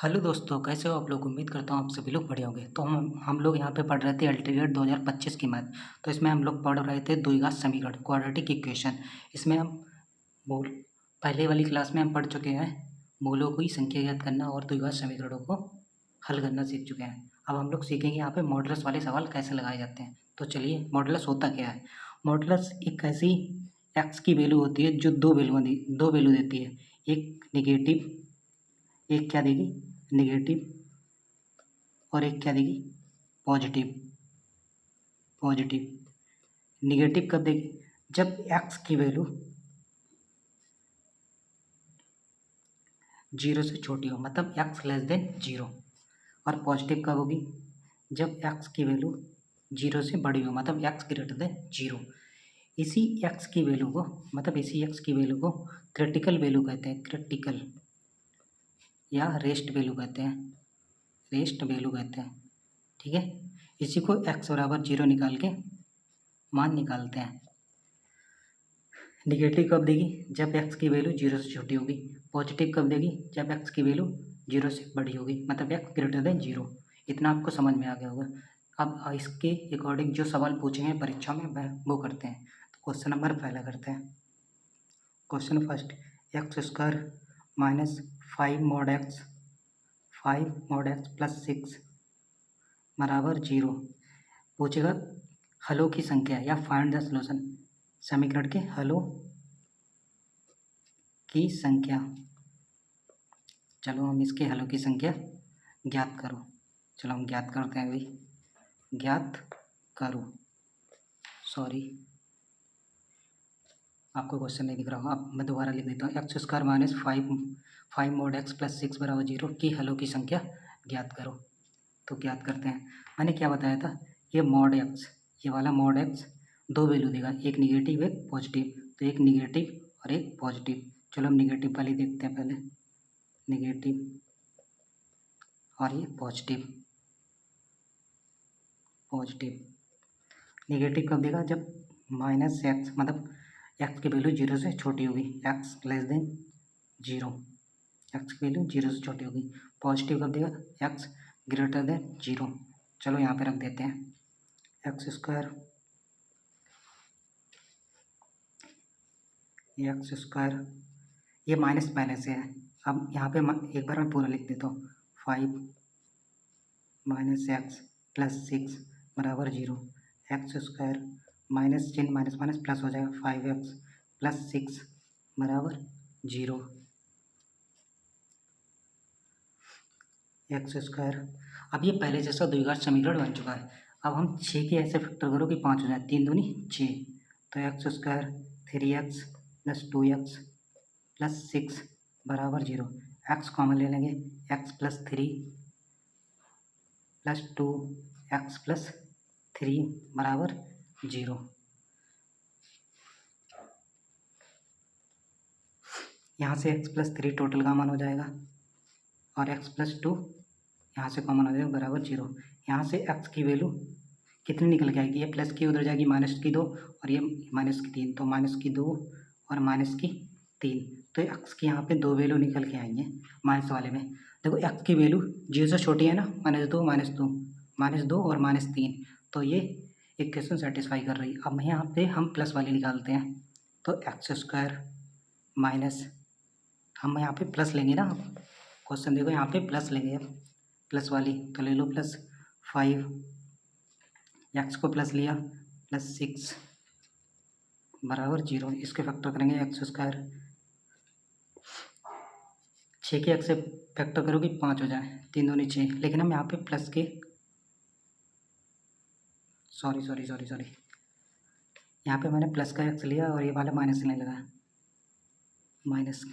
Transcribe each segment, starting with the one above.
Hello दोस्तों, कैसे हो आप लोग। उम्मीद करता हूँ आप सभी लोग बढ़िया होंगे। तो हम लोग यहाँ पे पढ़ रहे थे अल्टीग्रेट 2025 की मैथ। तो इसमें हम लोग पढ़ रहे थे द्विघात समीकरण, क्वाड्रेटिक इक्वेशन। इसमें हम मूल पहले वाली क्लास में हम पढ़ चुके हैं मूलों की संख्या ज्ञात करना और द्विघात समीकरणों को हल करना सीख चुके हैं। अब हम लोग सीखेंगे यहाँ पे मॉडुलस वाले सवाल कैसे लगाए जाते हैं। तो चलिए, मॉडुलस होता क्या है। मॉडुलस एक ऐसी एक्स की वैल्यू होती है जो दो वैल्यू देती है। एक निगेटिव, एक क्या देगी, नेगेटिव, और एक क्या देगी, पॉजिटिव। निगेटिव कब देगी, जब एक्स की वैल्यू 0 से छोटी हो, मतलब एक्स लेस देन 0। और पॉजिटिव कब होगी, जब एक्स की वैल्यू 0 से बड़ी हो, मतलब एक्स ग्रेटर देन 0। इसी एक्स की वैल्यू को क्रिटिकल वैल्यू कहते हैं, क्रिटिकल, या रेस्ट वैल्यू कहते हैं। ठीक है, इसी को x बराबर 0 निकाल के मान निकालते हैं। निगेटिव कब देगी, जब x की वैल्यू 0 से छोटी होगी। पॉजिटिव कब देगी, जब x की वैल्यू 0 से बड़ी होगी, मतलब x ग्रेटर देन 0। इतना आपको समझ में आ गया होगा। अब इसके अकॉर्डिंग जो सवाल पूछेंगे परीक्षा में वो करते हैं। तो क्वेश्चन नंबर पहला करते हैं। Question first, x square minus 5 mod x plus 6 बराबर 0। पूछेगा हलों की संख्या या फाइंड द सॉल्यूशन, समीकरण के हलों की संख्या। चलो हम इसके हलों की संख्या ज्ञात करो। चलो हम ज्ञात करते हैं अभी। ज्ञात करो, सॉरी आपको क्वेश्चन नहीं दिख रहा होगा, अब मैं दोबारा लिख देता हूँ। X square minus 5 mod x plus 6 बराबर 0 की हलों की संख्या ज्ञात करो। तो ज्ञात करते हैं। मैंने क्या बताया था, ये मॉड एक्स, ये वाला मॉड एक्स दो वैल्यू देगा, एक निगेटिव एक पॉजिटिव। तो एक निगेटिव और एक पॉजिटिव। चलो हम निगेटिव वाली देखते हैं पहले, निगेटिव और ये पॉजिटिव। निगेटिव कब देगा, जब माइनस एक्स, मतलब एक्स की वैल्यू 0 से छोटी होगी, एक्स लेस देन 0, एक्स की वैल्यू 0 से छोटी होगी। पॉजिटिव कब देगा, एक्स ग्रेटर देन 0। चलो यहाँ पे रख देते हैं एक्स स्क्वायर ये माइनस पहले से है। अब यहाँ पे एक बार मैं पूरा लिख देता हूँ। 5 माइनस एक्स प्लस 6 बराबर 0। एक्स स्क्वायर माइनस चिन्ह माइनस माइनस प्लस हो जाएगा, 5x प्लस 6 बराबर 0। एक्स स्क्वायर, अब ये पहले जैसा द्विघात समीकरण बन चुका है। अब हम 6 के ऐसे फैक्टर करो कि 5 हो जाए, 3 दूनी 6। तो x square 3x plus 2x plus 6 बराबर 0। एक्स कॉमन ले लेंगे, x plus 3 plus 2 x plus 3 बराबर 0। यहाँ से x प्लस 3 टोटल कॉमन हो जाएगा और x प्लस 2 यहाँ से कॉमन हो जाएगा बराबर 0। यहाँ से x की वैल्यू कितनी निकल के आएगी, ये प्लस की उधर जाएगी माइनस की 2 और ये माइनस की 3, तो माइनस की 2 और माइनस की 3। तो x की यहाँ पे दो वैल्यू निकल के आएंगे माइनस वाले में। देखो x की वैल्यू 0 से छोटी है ना, माइनस दो और माइनस 3, तो ये इक्वेशन सेटिस्फाई कर रही है। अब यहाँ पे हम प्लस वाली निकालते हैं। तो एक्स स्क्वायर माइनस, हम यहाँ पे प्लस लेंगे ना, क्वेश्चन देखो यहाँ पे प्लस लेंगे, प्लस वाली तो ले लो प्लस 5, एक्स को प्लस लिया प्लस 6 बराबर 0। इसके फैक्टर करेंगे एक्स स्क्वायर, 6 के एक्स से फैक्टर करोगे 5 हो जाए, 3 दूनी 6। लेकिन हम यहाँ पे प्लस के सॉरी यहाँ पे मैंने प्लस का एक्स लिया और ये वाला माइनस नहीं लगा, माइनस। अब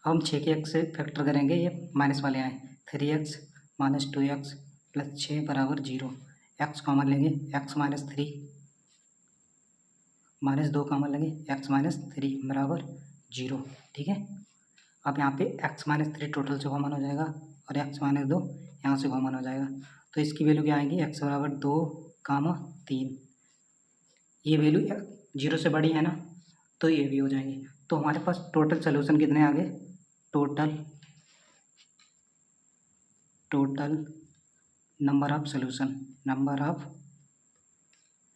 हम 6 के एक्स से फैक्टर करेंगे, ये माइनस वाले आए, 3x माइनस 2x प्लस 6 बराबर 0। एक्स कॉमन लेंगे, एक्स माइनस 3 माइनस 2 कॉमन लेंगे, एक्स माइनस 3 बराबर 0। ठीक है, अब यहाँ पे एक्स माइनस 3 टोटल से कॉमन हो जाएगा और एक्स माइनस 2 यहाँ से कॉमन हो जाएगा। तो इसकी वैल्यू क्या आएगी, एक्स बराबर 2 कामा 3। ये वैल्यू 0 से बड़ी है ना, तो ये भी हो जाएंगी। तो हमारे पास टोटल सोल्यूशन कितने आ गए, total total number of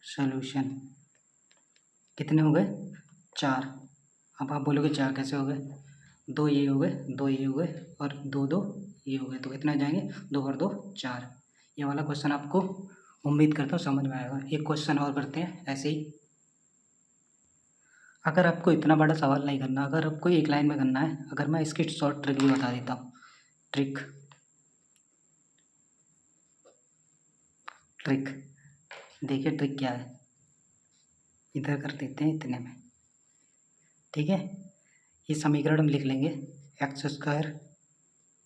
solution कितने हो गए? 4। अब आप बोलोगे 4 कैसे हो गए? 2 ये हो गए, 2 ये हो गए और 2 2 ये हो गए, तो कितने हो जाएंगे? 2 और 2 4। ये वाला क्वेश्चन आपको उम्मीद करता हूँ समझ में आएगा। एक क्वेश्चन और करते हैं ऐसे ही। अगर आपको इतना बड़ा सवाल नहीं करना, अगर आपको एक लाइन में करना है, अगर मैं इसकी शॉर्ट ट्रिक भी बता देता हूँ। ट्रिक देखिए ट्रिक क्या है, इधर कर देते हैं इतने में, ठीक है। ये समीकरण हम लिख लेंगे x²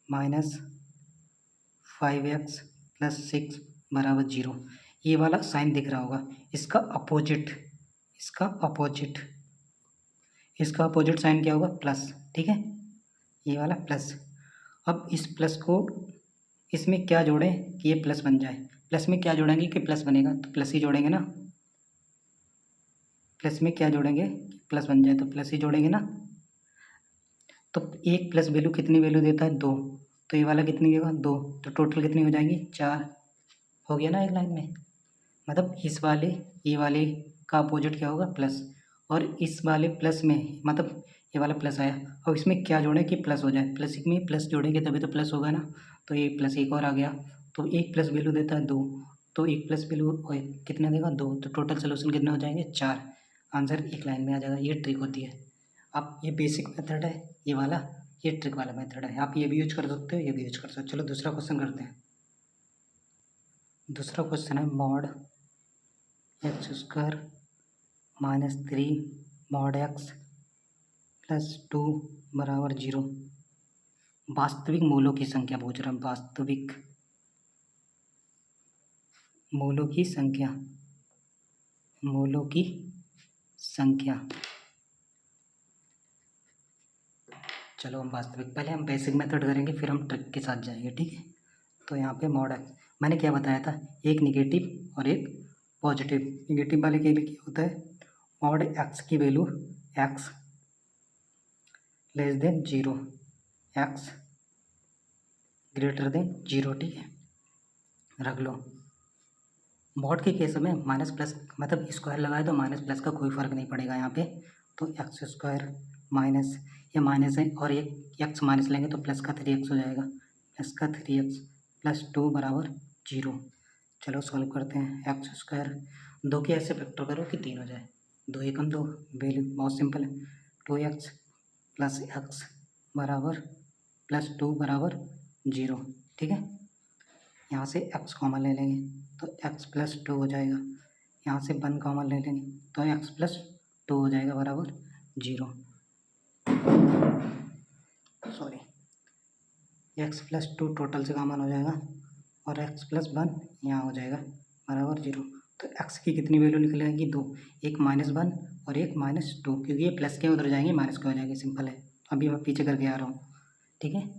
माइनस 5x प्लस 6 बराबर 0। ये वाला साइन दिख रहा होगा, इसका अपोजिट साइन क्या होगा? प्लस, ठीक है, ये वाला प्लस। अब इस प्लस को इसमें क्या जोड़ें कि ये प्लस बन जाए? प्लस में क्या जोड़ेंगे कि प्लस बनेगा? तो प्लस ही जोड़ेंगे ना। प्लस में क्या जोड़ेंगे कि प्लस बन जाए? तो प्लस ही जोड़ेंगे ना। तो एक प्लस वैल्यू कितनी वैल्यू देता है? 2। तो ये वाला कितनी देगा? 2। तो टोटल कितनी हो जाएंगी? 4। हो गया ना एक लाइन में। मतलब ये वाले का अपोजिट क्या होगा? प्लस। और इस वाले प्लस में मतलब ये वाला प्लस आया, और इसमें क्या जोड़ें कि प्लस हो जाए? प्लस में प्लस जोड़ेंगे तभी तो प्लस होगा ना। तो ये प्लस एक और आ गया, तो एक प्लस वैल्यू देता है 2, तो एक प्लस वैल्यू कितना देगा? 2। तो टोटल सोल्यूशन कितने हो जाएंगे? 4। आंसर एक लाइन में आ जाएगा। ये ट्रिक होती है। अब ये बेसिक मेथड है ये वाला, ये ट्रिक वाला मेथड है। आप ये भी यूज कर सकते हो, ये भी यूज कर सकते हो। चलो दूसरा क्वेश्चन करते हैं। दूसरा क्वेश्चन है mod x² minus 3 mod x plus 2 बराबर 0। वास्तविक मूलों की संख्या पूछ रहा हूँ। वास्तविक मूलों की संख्या। चलो हम पहले हम बेसिक मेथड करेंगे, फिर हम ट्रिक के साथ जाएंगे, ठीक है। तो यहाँ पे मॉड x मैंने क्या बताया था, एक निगेटिव और एक पॉजिटिव। निगेटिव वाले के लिए क्या होता है? मॉड x की value x less than 0, x greater than 0, ठीक है, रख लो। मॉड के केस में माइनस प्लस मतलब स्क्वायर लगाए तो माइनस प्लस का कोई फ़र्क नहीं पड़ेगा यहाँ पे। तो x² माइनस, ये माइनस है और एक x माइनस लेंगे तो प्लस का 3x हो जाएगा। प्लस का 3x प्लस 2 बराबर 0। चलो सॉल्व करते हैं। x², 2 के ऐसे फैक्टर करो कि 3 हो जाए। 2 एकम 2, वैल्यू बहुत सिंपल है। 2x प्लस x बराबर प्लस 2 बराबर 0, ठीक है। यहाँ से x कॉमन ले लेंगे तो x प्लस 2 हो जाएगा। यहाँ से 1 कॉमन ले लेंगे तो x प्लस 2 हो जाएगा बराबर 0। सॉरी, x प्लस 2 टोटल से कॉमन हो जाएगा और x प्लस 1 यहाँ हो जाएगा बराबर 0। तो x की कितनी वैल्यू निकल आएगी? 2। एक -1 और एक -2, क्योंकि ये प्लस के उधर जाएंगे माइनस के हो जाएंगे। सिंपल है। अभी मैं पीछे करके आ रहा हूँ, ठीक है।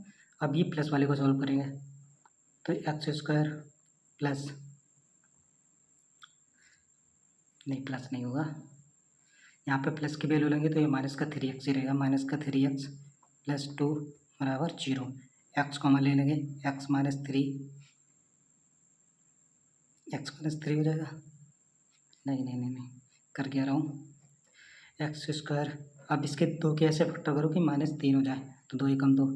अब ये प्लस वाले को सॉल्व करेंगे तो x² प्लस, नहीं प्लस नहीं होगा, यहाँ पे प्लस की वैल्यू लेंगे तो ये माइनस का 3x ही रहेगा। माइनस का 3x प्लस 2 बराबर 0। x कॉमन ले लेंगे, x माइनस 3 हो जाएगा। नहीं कर क्या रहा हूँ, x²। अब इसके 2 के ऐसे फैक्टर करो कि -3 हो जाए। तो 2 एकम 2,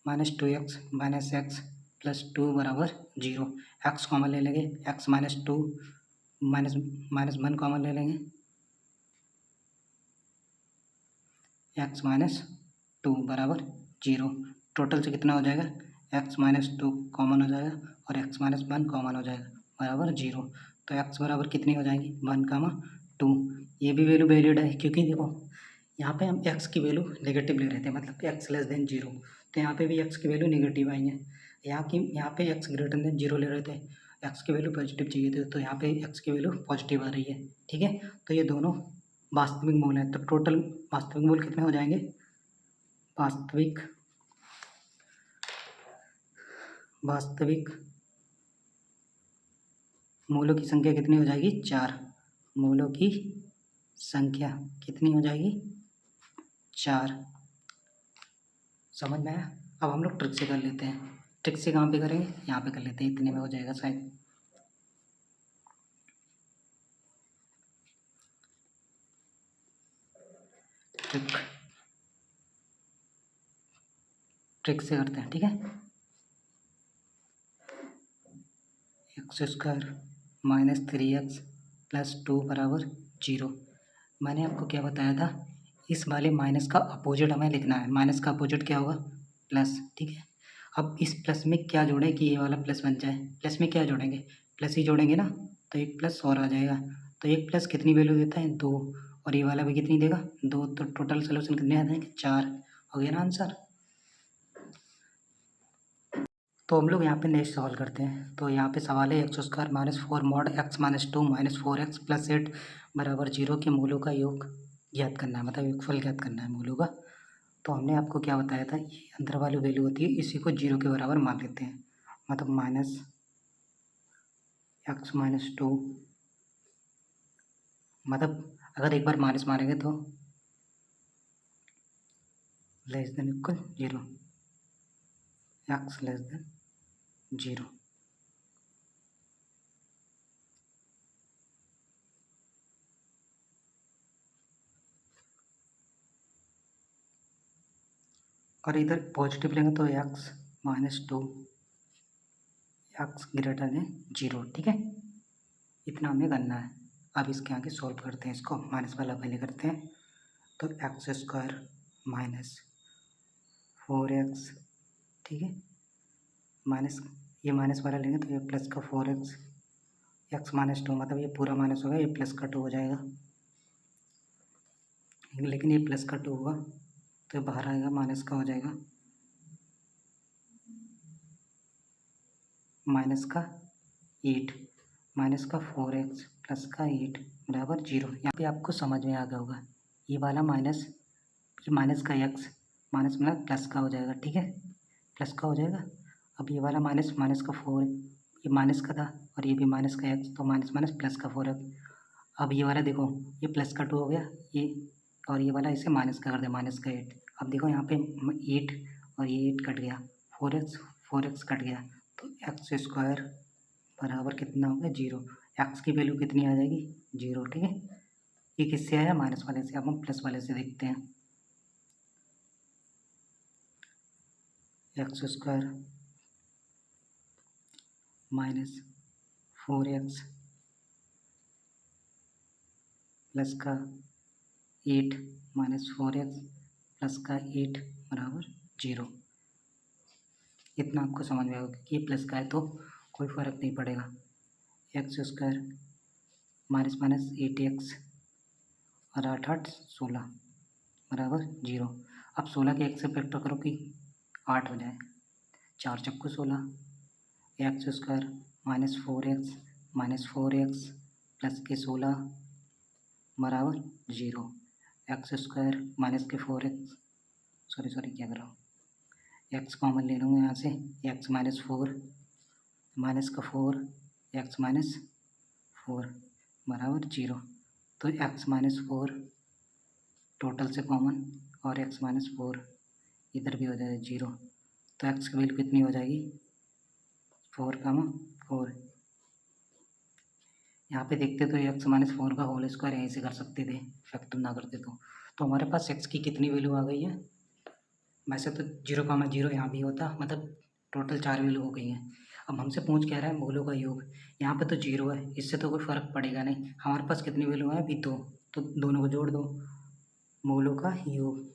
-2x माइनस x प्लस 2 बराबर 0। x कॉमन ले लेंगे, x माइनस 2 माइनस 1 कॉमन ले लेंगे, x माइनस 2 बराबर 0। टोटल से कितना हो जाएगा? x माइनस 2 कॉमन हो जाएगा और x माइनस 1 कॉमन हो जाएगा बराबर 0। तो x बराबर कितनी हो जाएगी? 1, 2। ये भी वैल्यू वैलिड है, क्योंकि देखो यहाँ पे हम x की वैल्यू नेगेटिव ले रहे थे, मतलब कि x लेस देन 0। तो यहाँ पे भी x की वैल्यू नेगेटिव आई है। यहाँ पे x ग्रेटर देन 0 ले रहे थे, x की वैल्यू पॉजिटिव चाहिए थी, तो यहाँ पे x की वैल्यू पॉजिटिव आ रही है, ठीक है। तो ये दोनों वास्तविक मूल हैं। तो टोटल वास्तविक मूल कितने हो जाएंगे? वास्तविक मूलों की संख्या कितनी हो जाएगी? 4। मूलों की संख्या कितनी हो जाएगी? 4। समझ में आया? अब हम लोग ट्रिक से कर लेते हैं। ट्रिक से कहाँ पे करेंगे, यहाँ पे कर लेते हैं, इतने में हो जाएगा शायद। ट्रिक से करते हैं, ठीक है। X square minus 3x plus 2 बराबर 0। मैंने आपको क्या बताया था, इस वाले माइनस का अपोजिट हमें लिखना है। माइनस का अपोजिट क्या होगा, प्लस, ठीक है। अब इस प्लस में क्या जोड़ें कि ये वाला प्लस बन जाए, प्लस में क्या जोड़ेंगे, प्लस ही जोड़ेंगे ना, तो एक प्लस और आ जाएगा। तो एक प्लस कितनी वैल्यू देता है, 2, और ये वाला भी कितनी देगा, 2। तो टोटल सोल्यूशन कितने आ जाएंगे, 4। हो गया ना आंसर। तो हम लोग यहाँ पे नेक्स्ट सवाल करते हैं। तो यहाँ पे सवाल है x square minus 4 mod x minus 2 minus 4x plus 8 बराबर 0 के मूलों का योग ज्ञात करना है, मतलब योगफल ज्ञात करना है मूलों का। तो हमने आपको क्या बताया था, ये अंदर वाली वैल्यू होती है, इसी को 0 के बराबर मान लेते हैं। मतलब माइनस एक्स माइनस 2, मतलब अगर एक बार माइनस मारेंगे तो less than equal 0, x less than 0। और इधर पॉजिटिव लेंगे तो x minus 2 x greater than 0, ठीक है। इतना हमें करना है। अब इसके आगे सॉल्व करते हैं, इसको माइनस वाला पहले करते हैं। तो एक्स स्क्वायर माइनस 4x, ठीक है, माइनस, ये माइनस वाला लेंगे तो ये प्लस का 4x, एक्स माइनस 2, मतलब ये पूरा माइनस होगा, ये प्लस का 2 हो जाएगा। लेकिन ये प्लस का 2 होगा तो ये बाहर आएगा, माइनस का हो जाएगा, माइनस का 8 माइनस का 4x प्लस का 8 बराबर 0। यहाँ पे आपको समझ में आ गया होगा, ये वाला माइनस, ये माइनस का x माइनस मतलब प्लस का हो जाएगा, ठीक है, प्लस का हो जाएगा। अब ये वाला माइनस, माइनस का 4, ये माइनस का था, और ये भी माइनस का x, तो माइनस माइनस प्लस का 4x। अब ये वाला देखो, ये प्लस का 2 हो गया, ये, और ये वाला इसे माइनस का कर दिया, माइनस का 8। अब देखो यहाँ पे 8 और ये 8 कट गया, 4x कट गया, तो एक्स स्क्वायर बराबर कितना हो गया, 0। एक्स की वैल्यू कितनी आ जाएगी, 0, ठीक है। ये किससे आया, माइनस वाले से। अब हम प्लस वाले से देखते हैं। X square minus 4x plus का 8 माइनस 4x प्लस का 8 बराबर 0। इतना आपको समझ में आएगा कि ये प्लस का है तो कोई फ़र्क नहीं पड़ेगा। X square minus minus 8x और 8 8 16 बराबर 0। अब 16 के 1 से फैक्टर करो कि 8 हो जाए, 4 चक्कू 16, x square minus 4x plus के 16 बराबर 0। एक्स स्क्वायर माइनस के 4x, सॉरी क्या कर रहा हूँ, एक्स कॉमन ले लूँगा यहाँ से, एक्स माइनस 4 माइनस का 4 एक्स माइनस 4 बराबर 0। तो एक्स माइनस 4 टोटल से कॉमन, और एक्स माइनस 4 इधर भी हो जाएगा 0। तो एक्स की वैल्यू कितनी हो जाएगी, 4, यहाँ पे देखते तो एक्स माइनस 4 का होल स्क्वायर यहीं से कर सकते थे, फैक्टर ना करते तो हमारे पास एक्स की कितनी वैल्यू आ गई है। वैसे तो 0, यहाँ भी होता, मतलब टोटल 4 वैल्यू हो गई हैं। अब हमसे पूछ क्या रहा है, मूलों का योग। यहाँ पे तो 0 है, इससे तो कोई फ़र्क पड़ेगा नहीं। हमारे पास कितनी वैल्यू है अभी, 2, तो दोनों को जोड़ दो, मूलों का योग।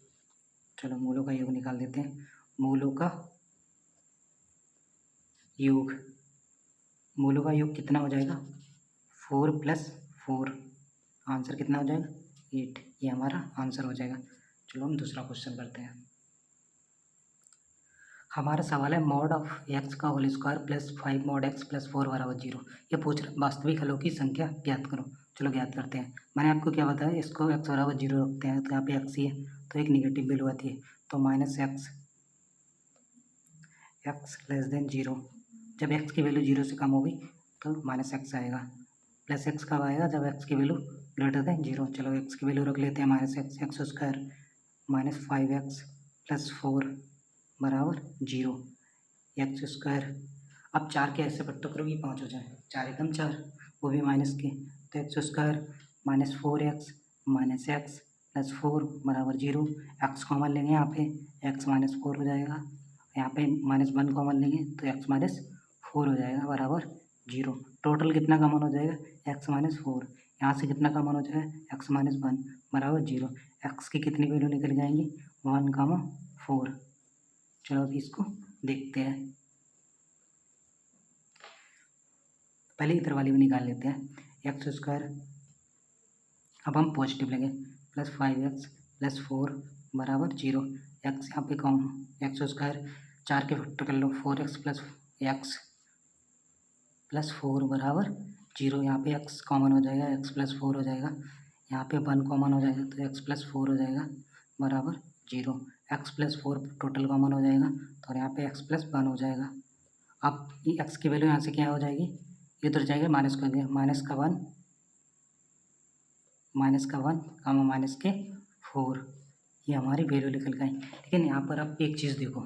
चलो मूलों का योग निकाल देते हैं। मूलों का योग, मूलों का योग कितना हो जाएगा, 4 + 4, आंसर कितना हो जाएगा, 8। ये हमारा आंसर हो जाएगा। चलो हम दूसरा क्वेश्चन करते हैं। हमारा सवाल है मॉड ऑफ एक्स का whole square plus 5 mod x plus 4 बराबर 0। ये पूछ रहा वास्तविक हलों की संख्या ज्ञात करो। चलो ज्ञात करते हैं। मैंने आपको क्या बताया, इसको एक्स बराबर 0 रखते हैं, तो यहाँ पे एक्स ही है, तो एक निगेटिव वैल्यू आती है, तो माइनस एक्स लेस देन 0। जब एक्स की वैल्यू 0 से कम होगी तो माइनस एक्स आएगा। प्लस एक्स कब आएगा, जब एक्स की वैल्यू ग्रेटर देन 0। चलो एक्स की वैल्यू रख लेते हैं minus x square minus 5x plus 4 बराबर 0। X square. अब 4 के ऐसे पट्टों करो कि 5 हो जाए, 4 एकम 4, वो भी माइनस के, तो x square minus 4x minus x plus 4 बराबर 0। एक्स कॉमन लेंगे यहाँ पे, एक्स माइनस 4 हो जाएगा, यहाँ पे -1 कॉमन लेंगे तो एक्स माइनस 4 हो जाएगा बराबर 0। टोटल कितना कॉमन हो जाएगा, एक्स माइनस 4। यहाँ से कितना कॉमन हो जाएगा, एक्स माइनस 1 बराबर 0। एक्स की कितनी वैल्यू निकल जाएंगी, 1, 4। चलो अभी इसको देखते हैं, पहले इधर वाली भी निकाल लेते हैं। एक्स स्क्वायर, अब हम पॉजिटिव लेंगे, प्लस 5x प्लस 4 बराबर 0। एक्स यहाँ पे कौन, एक्स स्क्वायर 4 के फैक्टर कर लो, 4x प्लस एक्स प्लस 4 बराबर 0। यहाँ पे x कॉमन हो जाएगा, x प्लस 4 हो जाएगा, यहाँ पे 1 कॉमन हो जाएगा तो x प्लस 4 हो जाएगा बराबर 0। x प्लस 4 टोटल कॉमन हो जाएगा तो यहाँ पे x प्लस 1 हो जाएगा। अब ये x की वैल्यू यहाँ से क्या हो जाएगी, इधर जाएगा माइनस कर दिया, -1 कामा माइनस के 4, ये हमारी वैल्यू निकल गई। लेकिन यहाँ पर आप एक चीज़ देखो,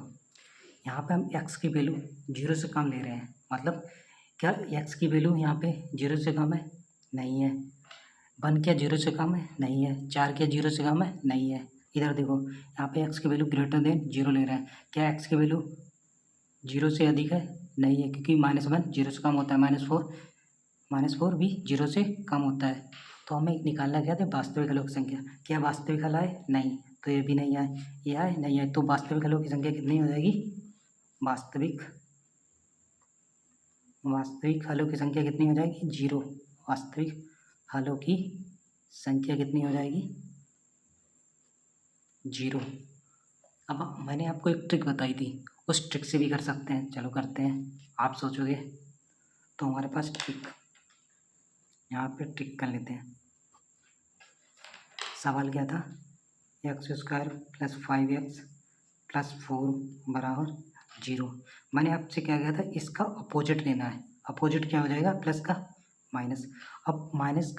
यहाँ पे हम x की वैल्यू 0 से कम ले रहे हैं, मतलब क्या x की वैल्यू यहाँ पे 0 से कम है, नहीं है। 1 क्या 0 से कम है, नहीं है। 4 क्या 0 से कम है, नहीं है। इधर देखो, यहाँ पे x की वैल्यू ग्रेटर देन 0 ले रहे हैं, क्या x की वैल्यू 0 से अधिक है, नहीं है, क्योंकि -1 0 से कम होता है, -4 भी 0 से कम होता है। तो हमें निकालना क्या था, वास्तविक हलों की संख्या। क्या वास्तविक हल आए, नहीं, तो ये भी नहीं आए, ये आए, नहीं आए, तो वास्तविक हलों की संख्या कितनी हो जाएगी, वास्तविक हलों की संख्या कितनी हो जाएगी, 0। वास्तविक हलों की संख्या कितनी हो जाएगी, 0। अब मैंने आपको एक ट्रिक बताई थी, उस ट्रिक से भी कर सकते हैं, चलो करते हैं। आप सोचोगे तो हमारे पास ट्रिक, यहाँ पे ट्रिक कर लेते हैं। सवाल क्या था, x square plus 5x plus 4 बराबर 0। मैंने आपसे क्या कहा था, इसका अपोजिट लेना है। अपोजिट क्या हो जाएगा, प्लस का माइनस। अब माइनस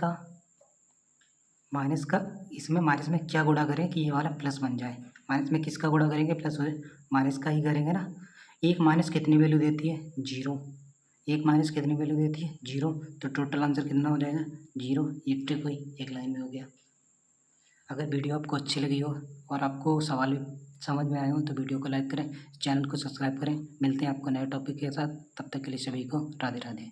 का इसमें माइनस में क्या गुणा करें कि ये वाला प्लस बन जाए। माइनस में किसका गुणा करेंगे, प्लस हो जाए, माइनस का ही करेंगे ना। एक माइनस कितनी वैल्यू देती है, 0। एक माइनस कितनी वैल्यू देती है, 0। तो टोटल आंसर कितना हो जाएगा, 0। ये ट्रिक हुई, एक लाइन में हो गया। अगर वीडियो आपको अच्छी लगी हो और आपको सवाल समझ में आए हो तो वीडियो को लाइक करें, चैनल को सब्सक्राइब करें। मिलते हैं आपको नए टॉपिक के साथ, तब तक के लिए सभी को राधे राधे।